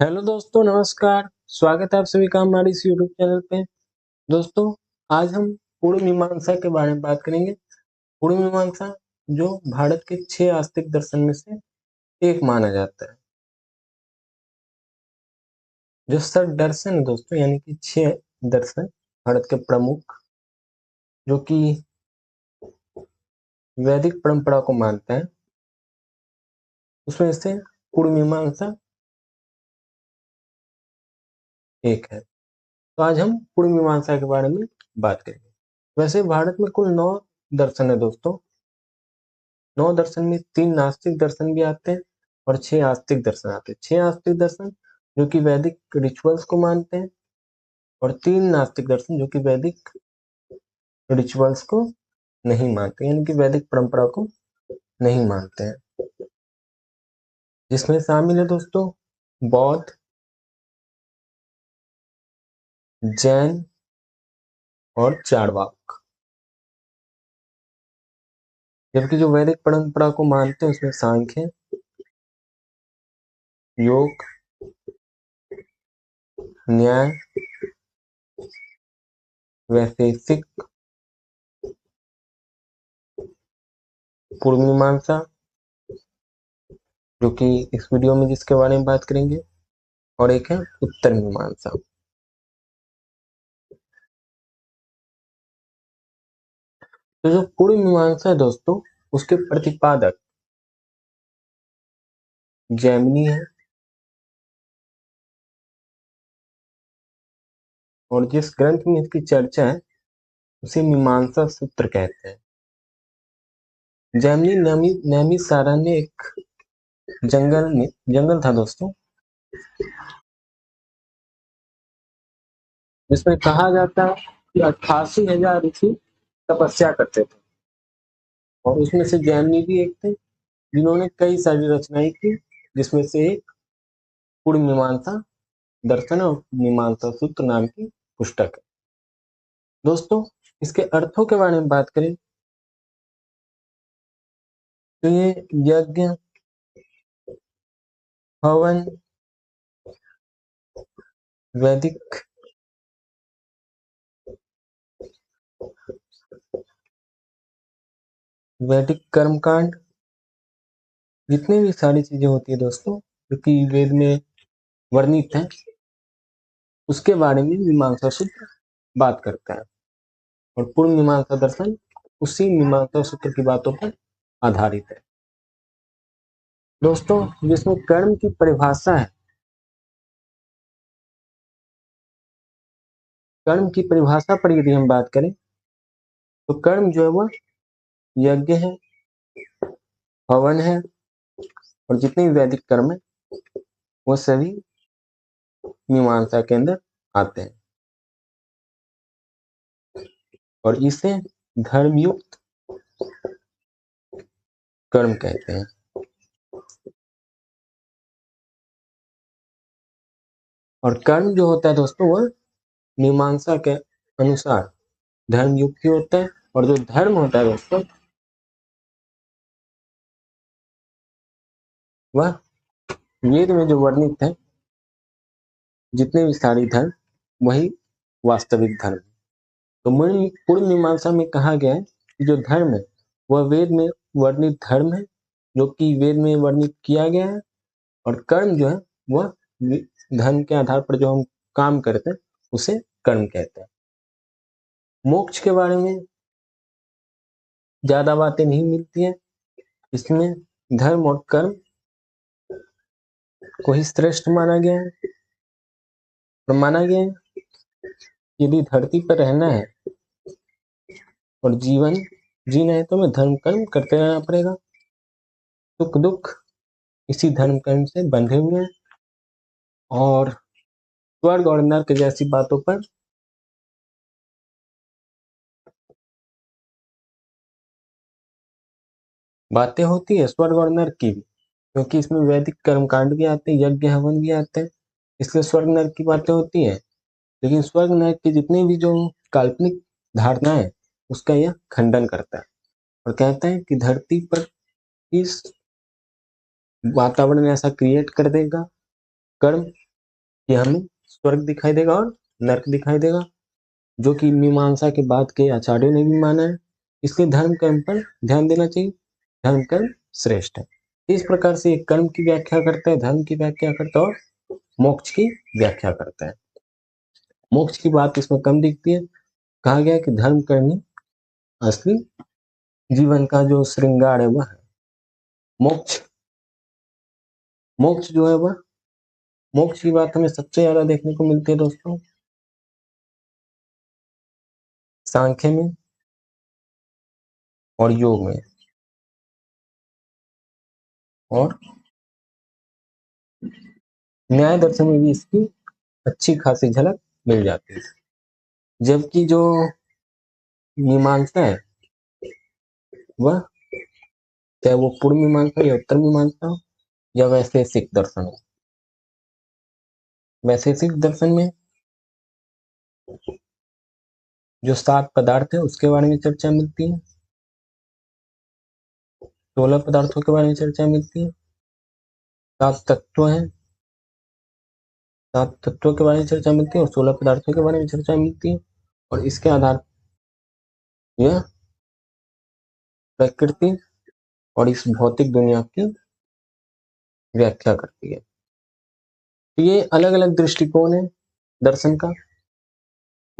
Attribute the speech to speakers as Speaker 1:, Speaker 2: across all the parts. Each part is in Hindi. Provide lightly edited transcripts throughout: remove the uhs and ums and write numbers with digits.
Speaker 1: हेलो दोस्तों, नमस्कार। स्वागत है आप सभी का हमारे इस यूट्यूब चैनल पे। दोस्तों, आज हम पूर्व मीमांसा के बारे में बात करेंगे। पूर्व मीमांसा जो भारत के 6 आस्तिक दर्शन में से एक माना जाता है। जो षट दर्शन है दोस्तों, यानी कि 6 दर्शन भारत के प्रमुख, जो कि वैदिक परंपरा को मानते हैं, उसमें से पूर्व मीमांसा एक है। तो आज हम पूर्व मीमांसा के बारे में बात करेंगे। वैसे भारत में कुल 9 दर्शन है दोस्तों। 9 दर्शन में 3 नास्तिक दर्शन भी आते हैं और 6 आस्तिक दर्शन आते हैं। 6 आस्तिक दर्शन जो कि वैदिक रिचुअल्स को मानते हैं और 3 नास्तिक दर्शन जो कि वैदिक रिचुअल्स को नहीं मानते, यानी कि वैदिक परंपरा को नहीं मानते हैं। जिसमें शामिल है दोस्तों बौद्ध, जैन और चारवाक। जबकि जो वैदिक परंपरा को मानते हैं उसमें सांख्य, योग, न्याय, वैशेषिक, पूर्व मीमांसा, जो कि इस वीडियो में जिसके बारे में बात करेंगे, और एक है उत्तर मीमांसा। तो जो पूर्व मीमांसा है दोस्तों, उसके प्रतिपादक जैमिनी है और जिस ग्रंथ में इसकी चर्चा है उसे मीमांसा सूत्र कहते हैं। जैमिनी नैमिषारण्य में एक जंगल था दोस्तों, जिसमें कहा जाता है कि 88,000 ऋषि तपस्या करते थे और उसमें से जैमिनी भी एक थे, जिन्होंने कई सारी रचनाएं की, जिसमें से एक पूर्व मीमांसा दर्शन और मीमांसा सूत्र नाम की पुस्तक है। दोस्तों, इसके अर्थों के बारे में बात करें तो ये यज्ञ, हवन, वैदिक कर्मकांड, जितनी भी सारी चीजें होती है दोस्तों जो कि वेद में वर्णित है, उसके बारे में मीमांसा सूत्र बात करता है। और पूर्व मीमांसा दर्शन उसी मीमांसा सूत्र की बातों पर आधारित है। दोस्तों, जिसमें कर्म की परिभाषा है, कर्म की परिभाषा पर यदि हम बात करें तो कर्म जो है वह यज्ञ है, हवन है और जितने भी वैदिक कर्म है वो सभी मीमांसा के अंदर आते हैं और इसे धर्मयुक्त कर्म कहते हैं। और कर्म जो होता है दोस्तों वह मीमांसा के अनुसार धर्मयुक्त ही होता है। और जो धर्म होता है दोस्तों वह वेद में जो वर्णित है, जितने भी सारी धर्म वही वास्तविक धर्म है। तो पूर्व मीमांसा में कहा गया है कि जो धर्म है वह वेद में वर्णित धर्म है, जो कि वेद में वर्णित किया गया है। और कर्म जो है वह धर्म के आधार पर जो हम काम करते हैं उसे कर्म कहते हैं। मोक्ष के बारे में ज्यादा बातें नहीं मिलती है। इसमें धर्म और कर्म को ही श्रेष्ठ माना गया है और माना गया है यदि धरती पर रहना है और जीवन जीना है तो हमें धर्म कर्म करते रहना पड़ेगा। सुख दुख इसी धर्म कर्म से बंधे हुए हैं और स्वर्ग और नर्क जैसी बातों पर बातें होती है, स्वर्ग और नर्क की भी, क्योंकि इसमें वैदिक कर्मकांड भी आते हैं, यज्ञ हवन भी आते हैं, इसलिए स्वर्ग नर्क की बातें होती है। लेकिन स्वर्ग नर्क की जितनी भी जो काल्पनिक धारणा है उसका यह खंडन करता है और कहता है कि धरती पर इस वातावरण ऐसा क्रिएट कर देगा कर्म कि हमें स्वर्ग दिखाई देगा और नरक दिखाई देगा, जो कि मीमांसा के बाद के आचार्यों ने भी माना है। इसलिए धर्म कर्म पर ध्यान देना चाहिए, धर्म कर्म श्रेष्ठ है। इस प्रकार से एक कर्म की व्याख्या करता है, धर्म की व्याख्या करता है और मोक्ष की व्याख्या करता है। मोक्ष की बात इसमें कम दिखती है। कहा गया कि धर्म कर्म ही असली जीवन का जो श्रृंगार है वह है। मोक्ष मोक्ष जो है वह मोक्ष की बात हमें सबसे ज्यादा देखने को मिलती है दोस्तों सांख्य में और योग में, और न्याय दर्शन में भी इसकी अच्छी खासी झलक मिल जाती है। जबकि जो मीमांसा है वह, चाहे वो पूर्व मीमांसा या उत्तर मीमांसा हो या वैशेषिक दर्शन हो, वैशेषिक दर्शन में जो 7 पदार्थ है उसके बारे में चर्चा मिलती है, 16 पदार्थों के बारे में चर्चा मिलती है, 7 तत्व है, 7 तत्वों के बारे में चर्चा मिलती है और 16 पदार्थों के बारे में चर्चा मिलती है। और इसके आधार पर यह प्रकृति और इस भौतिक दुनिया की व्याख्या करती है। तो ये अलग अलग दृष्टिकोण है दर्शन का।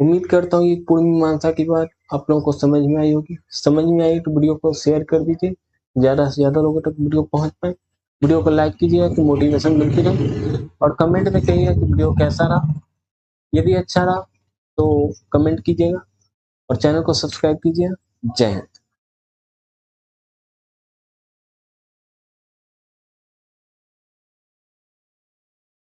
Speaker 1: उम्मीद करता हूँ ये पूर्ण मीमांसा की बात आप लोगों को समझ में आई होगी। समझ में आई तो वीडियो को शेयर कर दीजिए, ज्यादा से ज्यादा लोगों तक वीडियो पहुंच पाए। वीडियो को लाइक कीजिएगा तो मोटिवेशन मिलती रहे, और कमेंट में कहिएगा कि वीडियो कैसा रहा। यदि अच्छा रहा तो कमेंट कीजिएगा और चैनल को सब्सक्राइब कीजिएगा। जय हिंद।